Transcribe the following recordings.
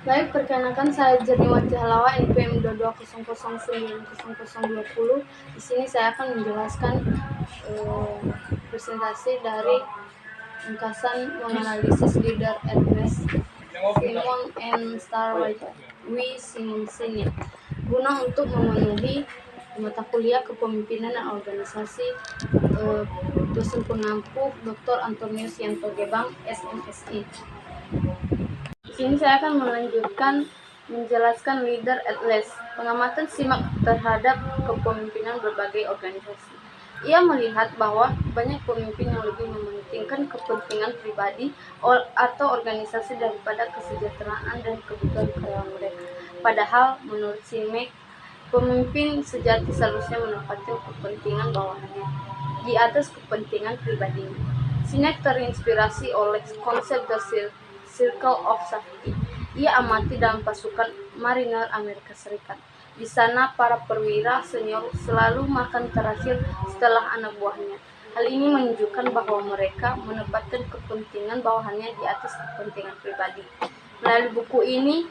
Baik, perkenalkan saya Jerniwati Halawa NPM 22009020. Di sini saya akan menjelaskan presentasi dari ringkasan menganalisis leader address Simon and Starlight Simon Sinek guna untuk memenuhi mata kuliah kepemimpinan dan organisasi dosen pengampu Dr. Antonius Yanto Gebang SMSI. Di sini saya akan melanjutkan menjelaskan leader atlas, pengamatan simak terhadap kepemimpinan berbagai organisasi. Ia melihat bahwa banyak pemimpin yang lebih mementingkan kepentingan pribadi atau organisasi daripada kesejahteraan dan kebutuhan karyawan mereka. Padahal menurut Simek, pemimpin sejati seharusnya menempatkan kepentingan bawahannya di atas kepentingan pribadinya. Sinek terinspirasi oleh konsep The Circle of Safety. Ia amati dalam pasukan marinir Amerika Serikat. Di sana para perwira senior selalu makan terakhir setelah anak buahnya. Hal ini menunjukkan bahwa mereka menempatkan kepentingan bawahannya di atas kepentingan pribadi. Melalui buku ini,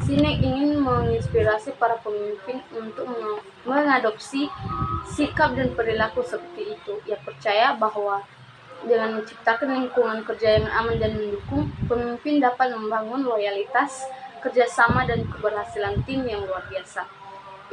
Sinek ingin menginspirasi para pemimpin untuk mengadopsi sikap dan perilaku seperti itu. Ia percaya bahwa dengan menciptakan lingkungan kerja yang aman dan mendukung, pemimpin dapat membangun loyalitas, kerjasama, dan keberhasilan tim yang luar biasa.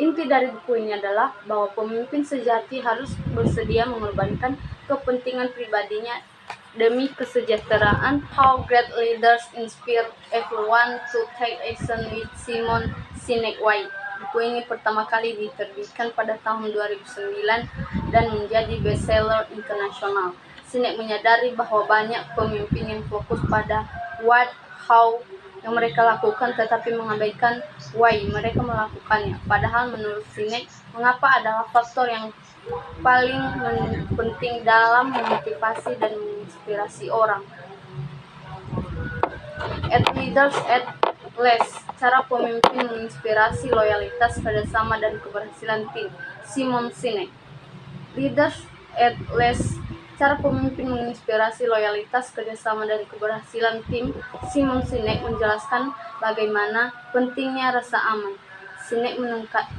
Inti dari buku ini adalah bahwa pemimpin sejati harus bersedia mengorbankan kepentingan pribadinya demi kesejahteraan. How Great Leaders Inspire Everyone to Take Action with Simon Sinek. Buku ini pertama kali diterbitkan pada tahun 2009 dan menjadi bestseller internasional. Sinek menyadari bahwa banyak pemimpin yang fokus pada what, how yang mereka lakukan tetapi mengabaikan why mereka melakukannya. Padahal menurut Sinek, mengapa adalah faktor yang paling penting dalam memotivasi dan menginspirasi orang. At Leaders at Less, cara pemimpin menginspirasi loyalitas, kerjasama, dan keberhasilan tim. Simon Sinek. Leaders at Less, cara pemimpin menginspirasi loyalitas, kerjasama, dan keberhasilan tim. Simon Sinek menjelaskan bagaimana pentingnya rasa aman. Sinek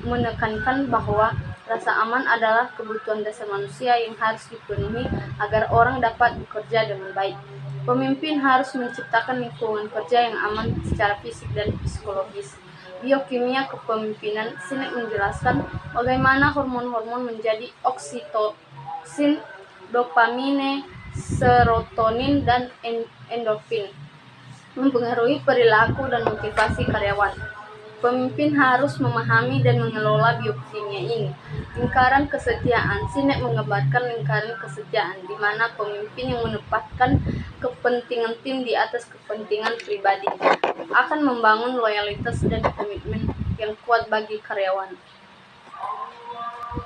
menekankan bahwa rasa aman adalah kebutuhan dasar manusia yang harus dipenuhi agar orang dapat bekerja dengan baik. Pemimpin harus menciptakan lingkungan kerja yang aman secara fisik dan psikologis. Biokimia kepemimpinan, Sinek menjelaskan bagaimana hormon-hormon menjadi oksitosin, dopamine, serotonin, dan endorfin mempengaruhi perilaku dan motivasi karyawan. Pemimpin harus memahami dan mengelola biokimia ini. Lingkaran kesetiaan, Sinek menggambarkan lingkaran kesetiaan di mana pemimpin yang menempatkan kepentingan tim di atas kepentingan pribadi akan membangun loyalitas dan komitmen yang kuat bagi karyawan.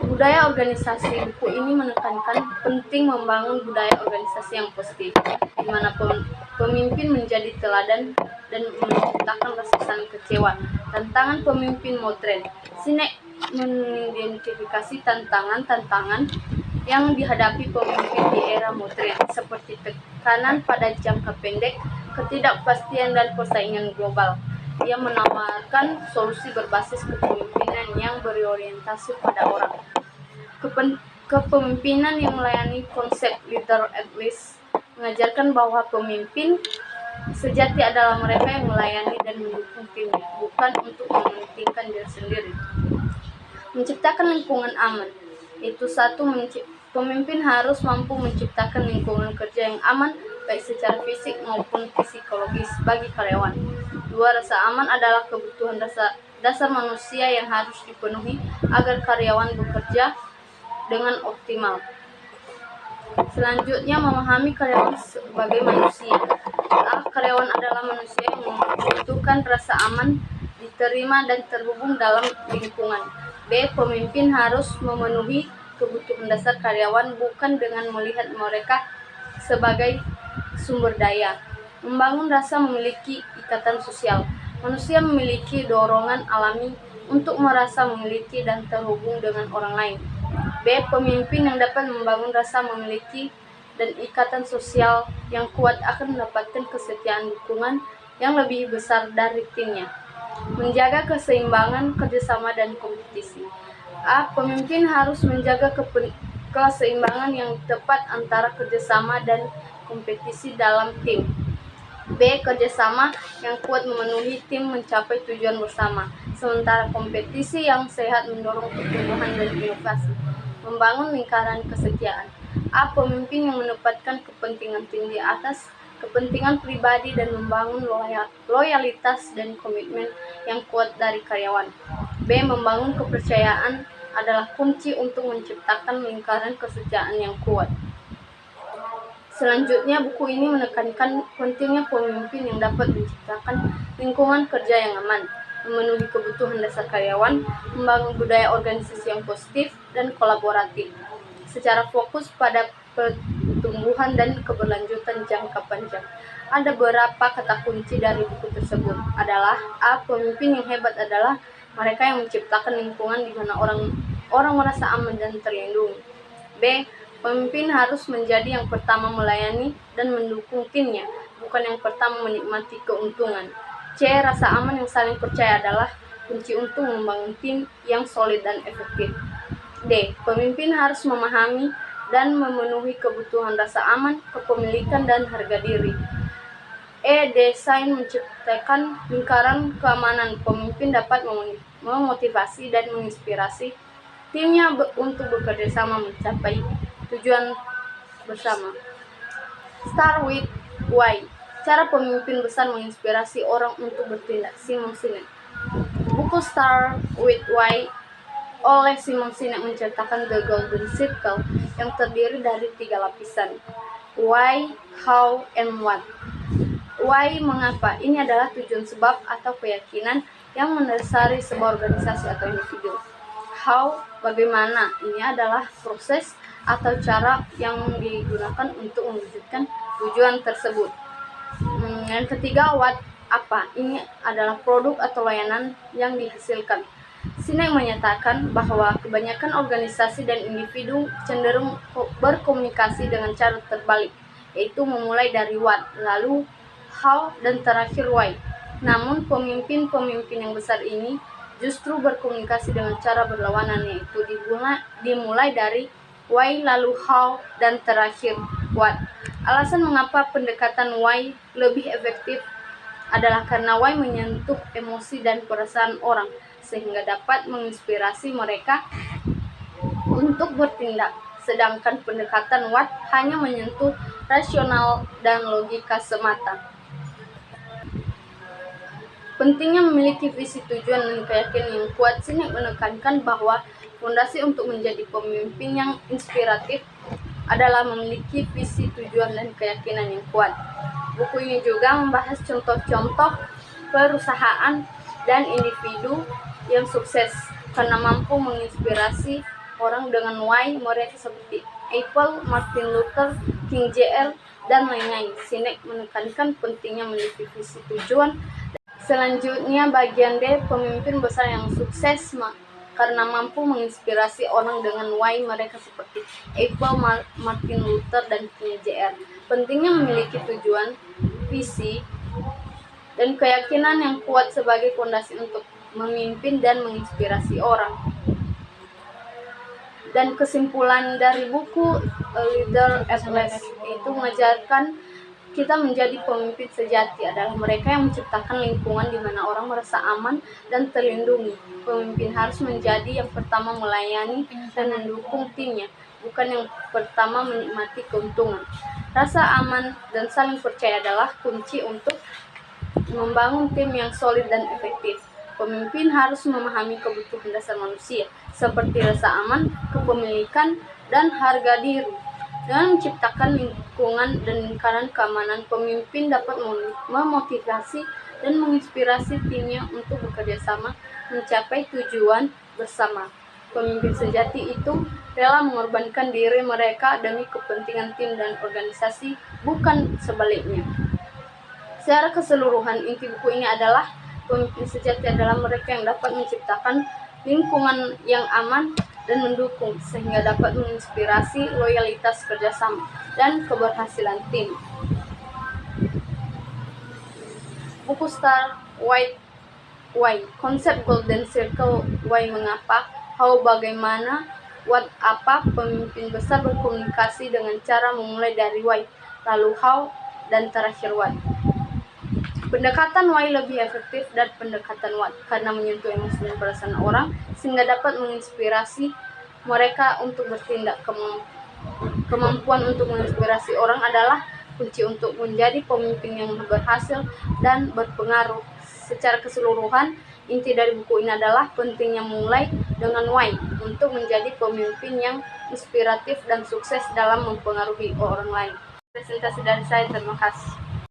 Budaya organisasi, buku ini menekankan penting membangun budaya organisasi yang positif, di mana pemimpin menjadi teladan dan menciptakan rasa saling kecewa. Tantangan pemimpin modern, Sinek mengidentifikasi tantangan-tantangan yang dihadapi pemimpin di era modern, seperti tekanan pada jangka pendek, ketidakpastian, dan persaingan global. Ia menawarkan solusi berbasis kepemimpinan yang berorientasi pada orang. Kepemimpinan yang melayani, konsep leader at least mengajarkan bahwa pemimpin sejati adalah mereka yang melayani dan mendukung timnya, bukan untuk mementingkan diri sendiri. Menciptakan lingkungan aman, itu satu, pemimpin harus mampu menciptakan lingkungan kerja yang aman baik secara fisik maupun psikologis bagi karyawan. Dua, rasa aman adalah kebutuhan dasar manusia yang harus dipenuhi agar karyawan bekerja dengan optimal. Selanjutnya, memahami karyawan sebagai manusia. A. Karyawan adalah manusia yang membutuhkan rasa aman, diterima, dan terhubung dalam lingkungan. B. Pemimpin harus memenuhi kebutuhan dasar karyawan bukan dengan melihat mereka sebagai sumber daya. Membangun rasa memiliki ikatan sosial. Manusia memiliki dorongan alami untuk merasa memiliki dan terhubung dengan orang lain. B. Pemimpin yang dapat membangun rasa memiliki dan ikatan sosial yang kuat akan mendapatkan kesetiaan dukungan yang lebih besar dari timnya. Menjaga keseimbangan kerjasama dan kompetisi. A. Pemimpin harus menjaga keseimbangan yang tepat antara kerjasama dan kompetisi dalam tim. B. Kerjasama yang kuat memenuhi tim mencapai tujuan bersama, sementara kompetisi yang sehat mendorong pertumbuhan dan inovasi. Membangun lingkaran kesetiaan. A. Pemimpin yang menempatkan kepentingan tim di atas kepentingan pribadi dan membangun loyalitas dan komitmen yang kuat dari karyawan. B. Membangun kepercayaan adalah kunci untuk menciptakan lingkaran kesetiaan yang kuat. Selanjutnya, buku ini menekankan pentingnya pemimpin yang dapat menciptakan lingkungan kerja yang aman, memenuhi kebutuhan dasar karyawan, membangun budaya organisasi yang positif dan kolaboratif, secara fokus pada pertumbuhan dan keberlanjutan jangka panjang. Ada beberapa kata kunci dari buku tersebut adalah A. Pemimpin yang hebat adalah mereka yang menciptakan lingkungan di mana orang merasa aman dan terlindungi. B. Pemimpin harus menjadi yang pertama melayani dan mendukung timnya, bukan yang pertama menikmati keuntungan. C. Rasa aman yang saling percaya adalah kunci untuk membangun tim yang solid dan efektif. D. Pemimpin harus memahami dan memenuhi kebutuhan rasa aman, kepemilikan, dan harga diri. E. Desain menciptakan lingkaran keamanan. Pemimpin dapat memotivasi dan menginspirasi timnya untuk bekerja sama mencapai tujuan bersama. Start with why. Cara pemimpin besar menginspirasi orang untuk bertindak. Simon Sinek. Buku Start with Why oleh Simon Sinek menceritakan The Golden Circle yang terdiri dari 3 lapisan. Why, how, and what. Why, mengapa. Ini adalah tujuan, sebab, atau keyakinan yang mendasari sebuah organisasi atau individu. How, bagaimana. Ini adalah proses atau cara yang digunakan untuk mewujudkan tujuan tersebut. Yang ketiga, what, apa. Ini adalah produk atau layanan yang dihasilkan. Sinek menyatakan bahwa kebanyakan organisasi dan individu cenderung berkomunikasi dengan cara terbalik, yaitu memulai dari what, lalu how, dan terakhir why. Namun pemimpin-pemimpin yang besar ini justru berkomunikasi dengan cara berlawanan, yaitu dimulai dari why, lalu how, dan terakhir what. Alasan mengapa pendekatan why lebih efektif adalah karena why menyentuh emosi dan perasaan orang, sehingga dapat menginspirasi mereka untuk bertindak. Sedangkan pendekatan what hanya menyentuh rasional dan logika semata. Pentingnya memiliki visi, tujuan, dan keyakinan yang kuat. Sinek menekankan bahwa fondasi untuk menjadi pemimpin yang inspiratif adalah memiliki visi, tujuan, dan keyakinan yang kuat. Buku ini juga membahas contoh-contoh perusahaan dan individu yang sukses karena mampu menginspirasi orang dengan why mereka, seperti Apple, Martin Luther King Jr., dan lain-lain. Sinek menekankan pentingnya memiliki visi, tujuan. Selanjutnya, bagian D, pemimpin besar yang sukses karena mampu menginspirasi orang dengan why mereka, seperti Apple, Martin Luther, dan King Jr. Pentingnya memiliki tujuan, visi, dan keyakinan yang kuat sebagai fondasi untuk memimpin dan menginspirasi orang. Dan kesimpulan dari buku A Leader at Last itu mengajarkan kita menjadi pemimpin sejati adalah mereka yang menciptakan lingkungan di mana orang merasa aman dan terlindungi. Pemimpin harus menjadi yang pertama melayani dan mendukung timnya, bukan yang pertama menikmati keuntungan. Rasa aman dan saling percaya adalah kunci untuk membangun tim yang solid dan efektif. Pemimpin harus memahami kebutuhan dasar manusia, seperti rasa aman, kepemilikan, dan harga diri. Dengan menciptakan lingkungan dan lingkaran keamanan, pemimpin dapat memotivasi dan menginspirasi timnya untuk bekerja sama mencapai tujuan bersama. Pemimpin sejati itu rela mengorbankan diri mereka demi kepentingan tim dan organisasi, bukan sebaliknya. Secara keseluruhan, inti buku ini adalah pemimpin sejati adalah mereka yang dapat menciptakan lingkungan yang aman dan mendukung, sehingga dapat menginspirasi loyalitas kerjasama dan keberhasilan tim. Buku Star Why, konsep Golden Circle, Why mengapa, How bagaimana, What apa. Pemimpin besar berkomunikasi dengan cara memulai dari Why, lalu How, dan terakhir What. Pendekatan Why lebih efektif dari pendekatan What karena menyentuh emosi dan perasaan orang sehingga dapat menginspirasi mereka untuk bertindak. Kemampuan untuk menginspirasi orang adalah kunci untuk menjadi pemimpin yang berhasil dan berpengaruh. Secara keseluruhan, inti dari buku ini adalah pentingnya mulai dengan why untuk menjadi pemimpin yang inspiratif dan sukses dalam mempengaruhi orang lain. Presentasi dari saya, terima kasih.